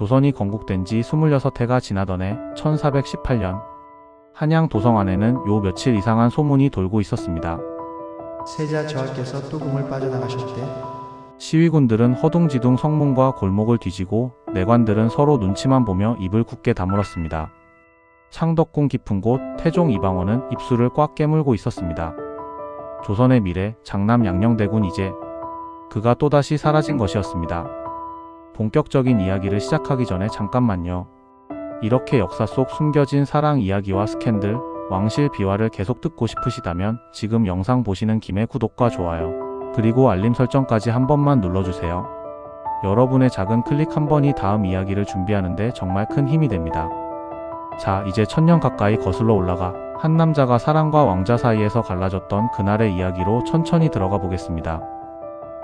조선이 건국된 지 26해가 지나던 해 1418년 한양 도성 안에는 요 며칠 이상한 소문이 돌고 있었습니다. 세자 저하께서 뚜궁을 빠져나가셨대. 시위군들은 허둥지둥 성문과 골목을 뒤지고 내관들은 서로 눈치만 보며 입을 굳게 다물었습니다. 창덕궁 깊은 곳 태종 이방원은 입술을 꽉 깨물고 있었습니다. 조선의 미래 장남 양녕대군 이제 그가 또다시 사라진 것이었습니다. 본격적인 이야기를 시작하기 전에 잠깐만요. 이렇게 역사 속 숨겨진 사랑 이야기와 스캔들, 왕실 비화를 계속 듣고 싶으시다면 지금 영상 보시는 김에 구독과 좋아요, 그리고 알림 설정까지 한 번만 눌러주세요. 여러분의 작은 클릭 한 번이 다음 이야기를 준비하는데 정말 큰 힘이 됩니다. 자, 이제 1000년 가까이 거슬러 올라가 한 남자가 사랑과 왕자 사이에서 갈라졌던 그날의 이야기로 천천히 들어가 보겠습니다.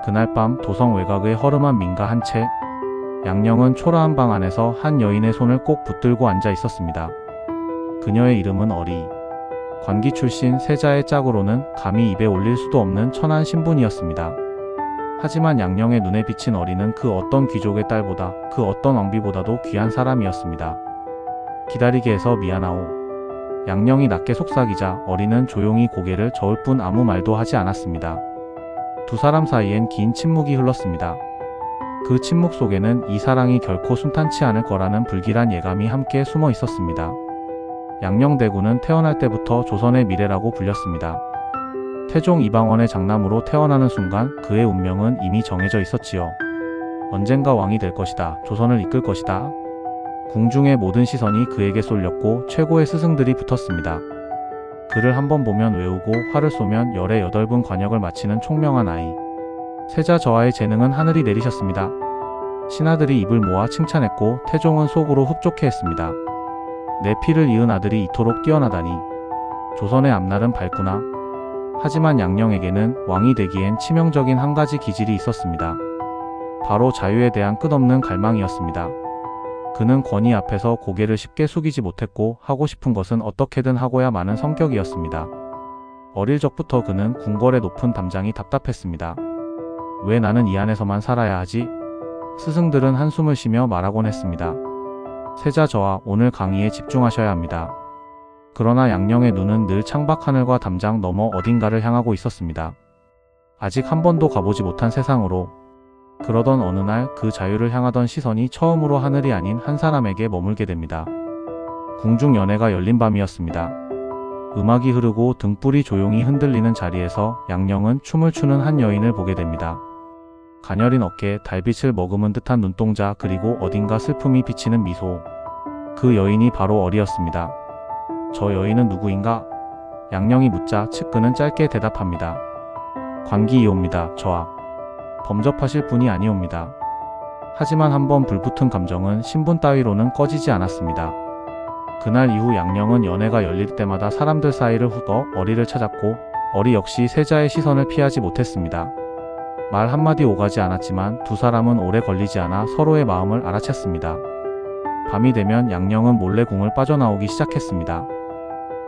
그날 밤 도성 외곽의 허름한 민가 한 채, 양녕은 초라한 방 안에서 한 여인의 손을 꼭 붙들고 앉아 있었습니다. 그녀의 이름은 어리. 관기 출신 세자의 짝으로는 감히 입에 올릴 수도 없는 천한 신분이었습니다. 하지만 양녕의 눈에 비친 어리는 그 어떤 귀족의 딸보다, 그 어떤 왕비보다도 귀한 사람이었습니다. 기다리게 해서 미안하오. 양녕이 낮게 속삭이자 어리는 조용히 고개를 저을 뿐 아무 말도 하지 않았습니다. 두 사람 사이엔 긴 침묵이 흘렀습니다. 그 침묵 속에는 이 사랑이 결코 순탄치 않을 거라는 불길한 예감이 함께 숨어 있었습니다. 양녕대군은 태어날 때부터 조선의 미래라고 불렸습니다. 태종 이방원의 장남으로 태어나는 순간 그의 운명은 이미 정해져 있었지요. 언젠가 왕이 될 것이다. 조선을 이끌 것이다. 궁중의 모든 시선이 그에게 쏠렸고 최고의 스승들이 붙었습니다. 그를 한번 보면 외우고 화를 쏘면 열의 8분 관역을 마치는 총명한 아이. 세자 저하의 재능은 하늘이 내리셨습니다. 신하들이 입을 모아 칭찬했고 태종은 속으로 흡족해했습니다. 내 피를 이은 아들이 이토록 뛰어나다니. 조선의 앞날은 밝구나. 하지만 양녕에게는 왕이 되기엔 치명적인 한 가지 기질이 있었습니다. 바로 자유에 대한 끝없는 갈망이었습니다. 그는 권위 앞에서 고개를 쉽게 숙이지 못했고 하고 싶은 것은 어떻게든 하고야 마는 성격이었습니다. 어릴 적부터 그는 궁궐의 높은 담장이 답답했습니다. 왜 나는 이 안에서만 살아야 하지? 스승들은 한숨을 쉬며 말하곤 했습니다. 세자 저하, 오늘 강의에 집중하셔야 합니다. 그러나 양녕의 눈은 늘 창밖 하늘과 담장 너머 어딘가를 향하고 있었습니다. 아직 한 번도 가보지 못한 세상으로. 그러던 어느 날 그 자유를 향하던 시선이 처음으로 하늘이 아닌 한 사람에게 머물게 됩니다. 궁중 연회가 열린 밤이었습니다. 음악이 흐르고 등불이 조용히 흔들리는 자리에서 양녕은 춤을 추는 한 여인을 보게 됩니다. 가녀린 어깨, 달빛을 머금은 듯한 눈동자, 그리고 어딘가 슬픔이 비치는 미소. 그 여인이 바로 어리였습니다. 저 여인은 누구인가? 양녕이 묻자 측근은 짧게 대답합니다. 관기이옵니다. 저하. 범접하실 분이 아니옵니다. 하지만 한번 불붙은 감정은 신분 따위로는 꺼지지 않았습니다. 그날 이후 양녕은 연회가 열릴 때마다 사람들 사이를 훑어 어리를 찾았고 어리 역시 세자의 시선을 피하지 못했습니다. 말 한마디 오가지 않았지만 두 사람은 오래 걸리지 않아 서로의 마음을 알아챘습니다. 밤이 되면 양녕은 몰래 궁을 빠져나오기 시작했습니다.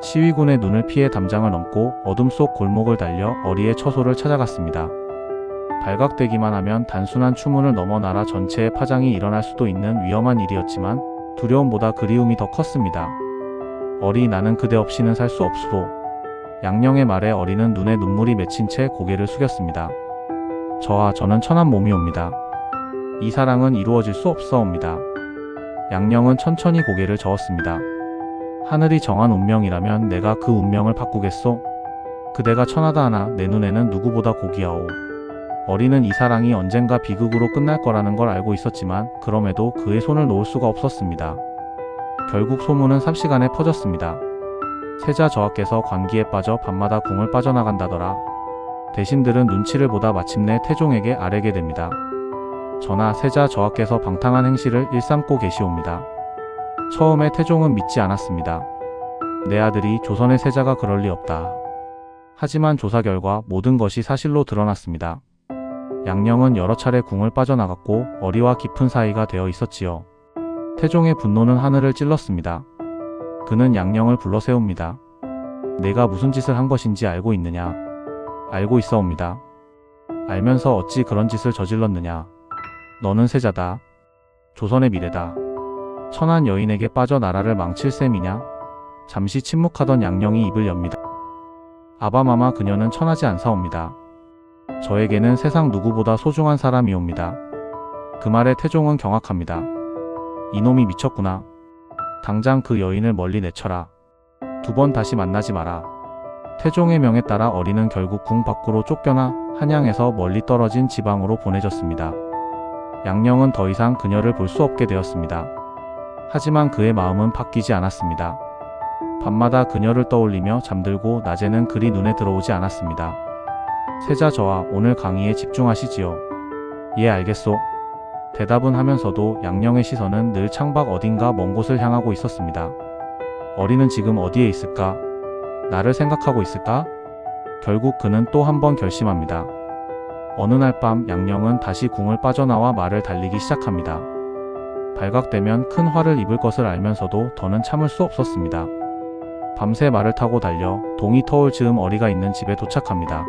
시위군의 눈을 피해 담장을 넘고 어둠 속 골목을 달려 어리의 처소를 찾아갔습니다. 발각되기만 하면 단순한 추문을 넘어 나라 전체의 파장이 일어날 수도 있는 위험한 일이었지만 두려움보다 그리움이 더 컸습니다. 어리, 나는 그대 없이는 살 수 없수로. 양녕의 말에 어리는 눈에 눈물이 맺힌 채 고개를 숙였습니다. 저하, 저는 천한 몸이옵니다. 이 사랑은 이루어질 수 없사옵니다. 양녕은 천천히 고개를 저었습니다. 하늘이 정한 운명이라면 내가 그 운명을 바꾸겠소? 그대가 천하다 하나 내 눈에는 누구보다 고귀하오. 어리는 이 사랑이 언젠가 비극으로 끝날 거라는 걸 알고 있었지만 그럼에도 그의 손을 놓을 수가 없었습니다. 결국 소문은 삽시간에 퍼졌습니다. 세자 저하께서 관기에 빠져 밤마다 궁을 빠져나간다더라. 대신들은 눈치를 보다 마침내 태종에게 아뢰게 됩니다. 전하, 세자 저하께서 방탕한 행실을 일삼고 계시옵니다. 처음에 태종은 믿지 않았습니다. 내 아들이 조선의 세자가 그럴 리 없다. 하지만 조사 결과 모든 것이 사실로 드러났습니다. 양녕은 여러 차례 궁을 빠져나갔고 어리와 깊은 사이가 되어 있었지요. 태종의 분노는 하늘을 찔렀습니다. 그는 양녕을 불러 세웁니다. 내가 무슨 짓을 한 것인지 알고 있느냐? 알고 있사옵니다. 알면서 어찌 그런 짓을 저질렀느냐? 너는 세자다. 조선의 미래다. 천한 여인에게 빠져 나라를 망칠 셈이냐? 잠시 침묵하던 양령이 입을 엽니다. 아바마마 그녀는 천하지 않사옵니다. 저에게는 세상 누구보다 소중한 사람이옵니다. 그 말에 태종은 경악합니다. 이놈이 미쳤구나. 당장 그 여인을 멀리 내쳐라. 두 번 다시 만나지 마라. 태종의 명에 따라 어린은 결국 궁 밖으로 쫓겨나 한양에서 멀리 떨어진 지방으로 보내졌습니다. 양령은 더 이상 그녀를 볼 수 없게 되었습니다. 하지만 그의 마음은 바뀌지 않았습니다. 밤마다 그녀를 떠올리며 잠들고 낮에는 그리 눈에 들어오지 않았습니다. 세자 저하 오늘 강의에 집중하시지요. 예 알겠소. 대답은 하면서도 양령의 시선은 늘 창밖 어딘가 먼 곳을 향하고 있었습니다. 어린은 지금 어디에 있을까? 나를 생각하고 있을까? 결국 그는 또 한 번 결심합니다. 어느 날 밤 양령은 다시 궁을 빠져나와 말을 달리기 시작합니다. 발각되면 큰 화를 입을 것을 알면서도 더는 참을 수 없었습니다. 밤새 말을 타고 달려 동이 터올 즈음 어리가 있는 집에 도착합니다.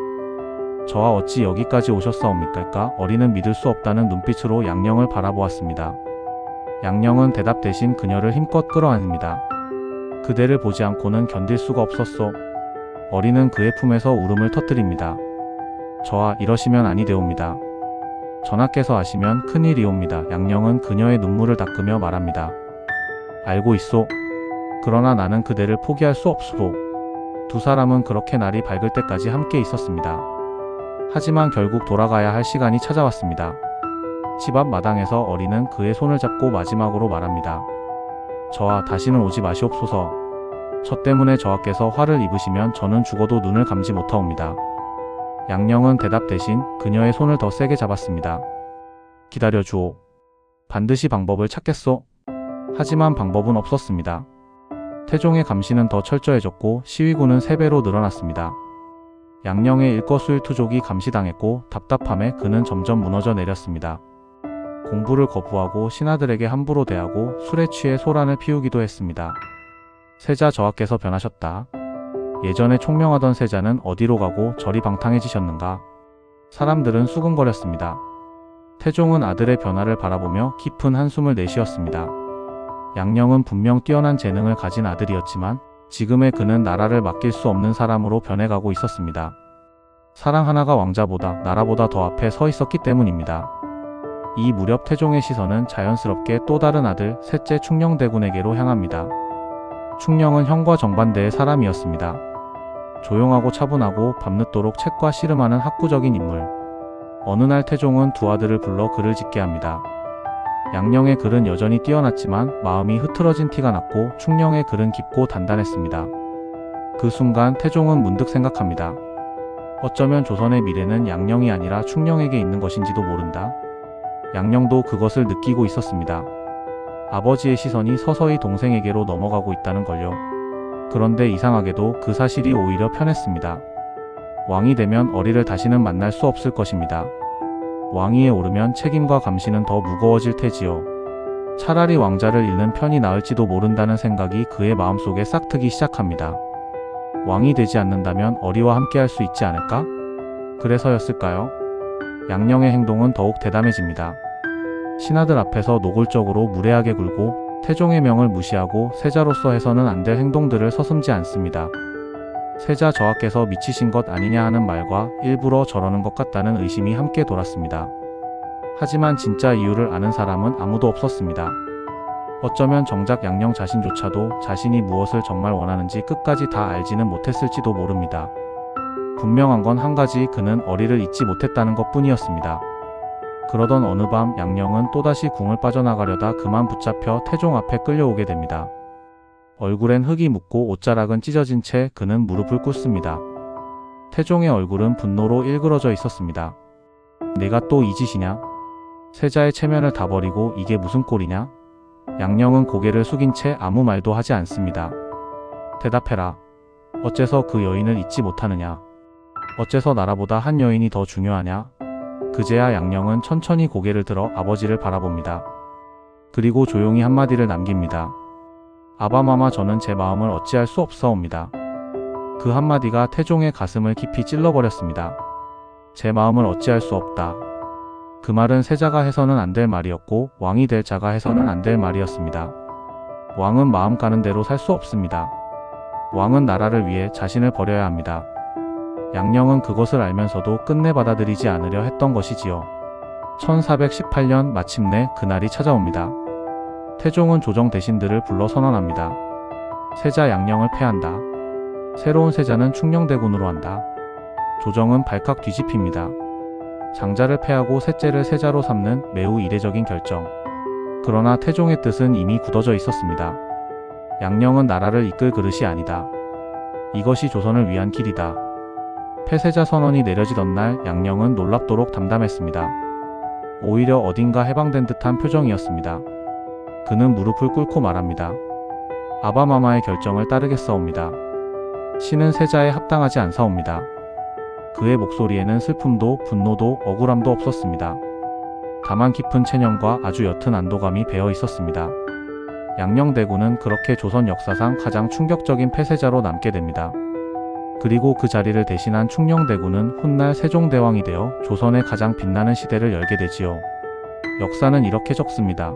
저와 어찌 여기까지 오셨사옵니까? 어리는 믿을 수 없다는 눈빛으로 양령을 바라보았습니다. 양령은 대답 대신 그녀를 힘껏 끌어안습니다. 그대를 보지 않고는 견딜 수가 없었소. 어리는 그의 품에서 울음을 터뜨립니다. 저하 이러시면 아니 되옵니다. 전하께서 아시면 큰일이옵니다. 양령은 그녀의 눈물을 닦으며 말합니다. 알고 있소. 그러나 나는 그대를 포기할 수 없소. 두 사람은 그렇게 날이 밝을 때까지 함께 있었습니다. 하지만 결국 돌아가야 할 시간이 찾아왔습니다. 집 앞 마당에서 어리는 그의 손을 잡고 마지막으로 말합니다. 저하 다시는 오지 마시옵소서. 저 때문에 저하께서 화를 입으시면 저는 죽어도 눈을 감지 못하옵니다. 양령은 대답 대신 그녀의 손을 더 세게 잡았습니다. 기다려주오. 반드시 방법을 찾겠소. 하지만 방법은 없었습니다. 태종의 감시는 더 철저해졌고 시위군은 3배로 늘어났습니다. 양령의 일거수일투족이 감시당했고 답답함에 그는 점점 무너져 내렸습니다. 공부를 거부하고 신하들에게 함부로 대하고 술에 취해 소란을 피우기도 했습니다. 세자 저하께서 변하셨다. 예전에 총명하던 세자는 어디로 가고 저리 방탕해지셨는가? 사람들은 수군거렸습니다. 태종은 아들의 변화를 바라보며 깊은 한숨을 내쉬었습니다. 양령은 분명 뛰어난 재능을 가진 아들이었지만 지금의 그는 나라를 맡길 수 없는 사람으로 변해가고 있었습니다. 사랑 하나가 왕자보다 나라보다 더 앞에 서 있었기 때문입니다. 이 무렵 태종의 시선은 자연스럽게 또 다른 아들 셋째 충녕대군에게로 향합니다. 충녕은 형과 정반대의 사람이었습니다. 조용하고 차분하고 밤늦도록 책과 씨름하는 학구적인 인물. 어느 날 태종은 두 아들을 불러 글을 짓게 합니다. 양령의 글은 여전히 뛰어났지만 마음이 흐트러진 티가 났고 충녕의 글은 깊고 단단했습니다. 그 순간 태종은 문득 생각합니다. 어쩌면 조선의 미래는 양령이 아니라 충녕에게 있는 것인지도 모른다. 양령도 그것을 느끼고 있었습니다. 아버지의 시선이 서서히 동생에게로 넘어가고 있다는 걸요. 그런데 이상하게도 그 사실이 오히려 편했습니다. 왕이 되면 어리를 다시는 만날 수 없을 것입니다. 왕위에 오르면 책임과 감시는 더 무거워질 테지요. 차라리 왕자를 잃는 편이 나을지도 모른다는 생각이 그의 마음속에 싹트기 시작합니다. 왕이 되지 않는다면 어리와 함께할 수 있지 않을까? 그래서였을까요? 양령의 행동은 더욱 대담해집니다. 신하들 앞에서 노골적으로 무례하게 굴고 태종의 명을 무시하고 세자로서 해서는 안 될 행동들을 서슴지 않습니다. 세자 저하께서 미치신 것 아니냐 하는 말과 일부러 저러는 것 같다는 의심이 함께 돌았습니다. 하지만 진짜 이유를 아는 사람은 아무도 없었습니다. 어쩌면 정작 양령 자신조차도 자신이 무엇을 정말 원하는지 끝까지 다 알지는 못했을지도 모릅니다. 분명한 건 한 가지, 그는 어리를 잊지 못했다는 것 뿐이었습니다. 그러던 어느 밤 양령은 또다시 궁을 빠져나가려다 그만 붙잡혀 태종 앞에 끌려오게 됩니다. 얼굴엔 흙이 묻고 옷자락은 찢어진 채 그는 무릎을 꿇습니다. 태종의 얼굴은 분노로 일그러져 있었습니다. 내가 또 이 짓이냐? 세자의 체면을 다 버리고 이게 무슨 꼴이냐? 양령은 고개를 숙인 채 아무 말도 하지 않습니다. 대답해라. 어째서 그 여인을 잊지 못하느냐? 어째서 나라보다 한 여인이 더 중요하냐? 그제야 양령은 천천히 고개를 들어 아버지를 바라봅니다. 그리고 조용히 한마디를 남깁니다. 아바마마, 저는 제 마음을 어찌할 수 없사옵니다. 그 한마디가 태종의 가슴을 깊이 찔러버렸습니다. 제 마음을 어찌할 수 없다. 그 말은 세자가 해서는 안 될 말이었고 왕이 될 자가 해서는 안 될 말이었습니다. 왕은 마음 가는 대로 살 수 없습니다. 왕은 나라를 위해 자신을 버려야 합니다. 양령은 그것을 알면서도 끝내 받아들이지 않으려 했던 것이지요. 1418년 마침내 그날이 찾아옵니다. 태종은 조정 대신들을 불러 선언합니다. 세자 양령을 패한다. 새로운 세자는 충녕대군으로 한다. 조정은 발칵 뒤집힙니다. 장자를 패하고 셋째를 세자로 삼는 매우 이례적인 결정. 그러나 태종의 뜻은 이미 굳어져 있었습니다. 양령은 나라를 이끌 그릇이 아니다. 이것이 조선을 위한 길이다. 폐세자 선언이 내려지던 날 양령은 놀랍도록 담담했습니다. 오히려 어딘가 해방된 듯한 표정이었습니다. 그는 무릎을 꿇고 말합니다. 아바마마의 결정을 따르겠사옵니다. 신은 세자에 합당하지 않사옵니다. 그의 목소리에는 슬픔도 분노도 억울함도 없었습니다. 다만 깊은 체념과 아주 옅은 안도감이 배어 있었습니다. 양령대군은 그렇게 조선 역사상 가장 충격적인 폐세자로 남게 됩니다. 그리고 그 자리를 대신한 충녕대군은 훗날 세종대왕이 되어 조선의 가장 빛나는 시대를 열게 되지요. 역사는 이렇게 적습니다.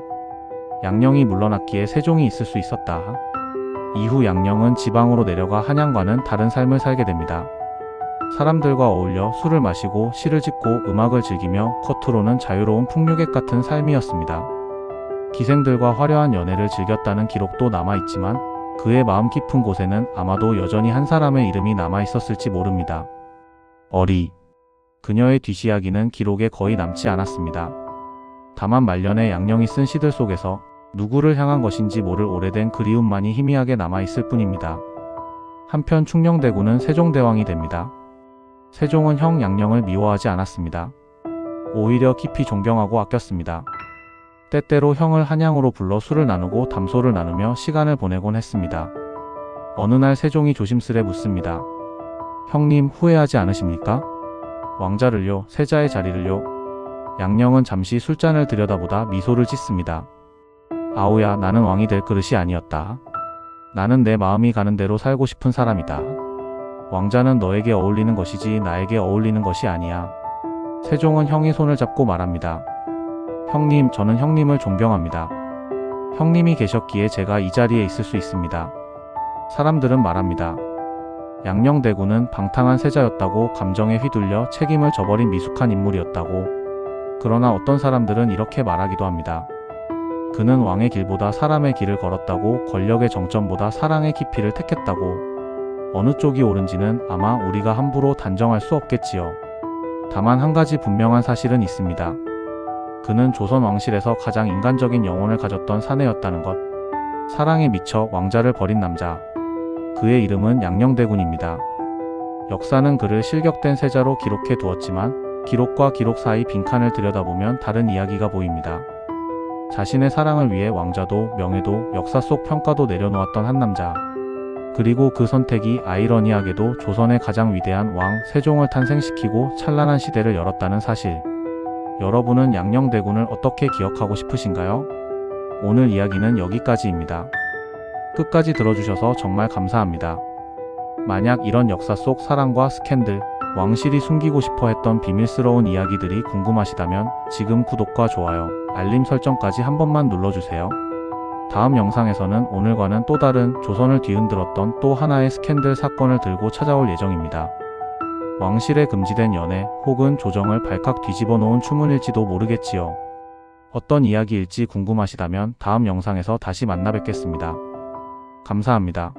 양령이 물러났기에 세종이 있을 수 있었다. 이후 양령은 지방으로 내려가 한양과는 다른 삶을 살게 됩니다. 사람들과 어울려 술을 마시고 시를 짓고 음악을 즐기며 겉으로는 자유로운 풍류객 같은 삶이었습니다. 기생들과 화려한 연애를 즐겼다는 기록도 남아있지만 그의 마음 깊은 곳에는 아마도 여전히 한 사람의 이름이 남아있었을지 모릅니다. 어리. 그녀의 뒷이야기는 기록에 거의 남지 않았습니다. 다만 말년에 양령이 쓴 시들 속에서 누구를 향한 것인지 모를 오래된 그리움만이 희미하게 남아있을 뿐입니다. 한편 충녕대군은 세종대왕이 됩니다. 세종은 형 양령을 미워하지 않았습니다. 오히려 깊이 존경하고 아꼈습니다. 때때로 형을 한양으로 불러 술을 나누고 담소를 나누며 시간을 보내곤 했습니다. 어느 날 세종이 조심스레 묻습니다. 형님 후회하지 않으십니까? 왕자를요, 세자의 자리를요. 양령은 잠시 술잔을 들여다보다 미소를 짓습니다. 아우야, 나는 왕이 될 그릇이 아니었다. 나는 내 마음이 가는 대로 살고 싶은 사람이다. 왕자는 너에게 어울리는 것이지 나에게 어울리는 것이 아니야. 세종은 형의 손을 잡고 말합니다. 형님, 저는 형님을 존경합니다. 형님이 계셨기에 제가 이 자리에 있을 수 있습니다. 사람들은 말합니다. 양령대군은 방탕한 세자였다고, 감정에 휘둘려 책임을 저버린 미숙한 인물이었다고. 그러나 어떤 사람들은 이렇게 말하기도 합니다. 그는 왕의 길보다 사람의 길을 걸었다고, 권력의 정점보다 사랑의 깊이를 택했다고. 어느 쪽이 옳은지는 아마 우리가 함부로 단정할 수 없겠지요. 다만 한 가지 분명한 사실은 있습니다. 그는 조선 왕실에서 가장 인간적인 영혼을 가졌던 사내였다는 것. 사랑에 미쳐 왕자를 버린 남자. 그의 이름은 양령대군입니다. 역사는 그를 실격된 세자로 기록해 두었지만 기록과 기록 사이 빈칸을 들여다보면 다른 이야기가 보입니다. 자신의 사랑을 위해 왕자도 명예도 역사 속 평가도 내려놓았던 한 남자. 그리고 그 선택이 아이러니하게도 조선의 가장 위대한 왕 세종을 탄생시키고 찬란한 시대를 열었다는 사실. 여러분은 양령대군을 어떻게 기억하고 싶으신가요? 오늘 이야기는 여기까지입니다. 끝까지 들어주셔서 정말 감사합니다. 만약 이런 역사 속 사랑과 스캔들, 왕실이 숨기고 싶어 했던 비밀스러운 이야기들이 궁금하시다면 지금 구독과 좋아요, 알림 설정까지 한 번만 눌러주세요. 다음 영상에서는 오늘과는 또 다른 조선을 뒤흔들었던 또 하나의 스캔들 사건을 들고 찾아올 예정입니다. 왕실에 금지된 연애 혹은 조정을 발칵 뒤집어 놓은 추문일지도 모르겠지요. 어떤 이야기일지 궁금하시다면 다음 영상에서 다시 만나 뵙겠습니다. 감사합니다.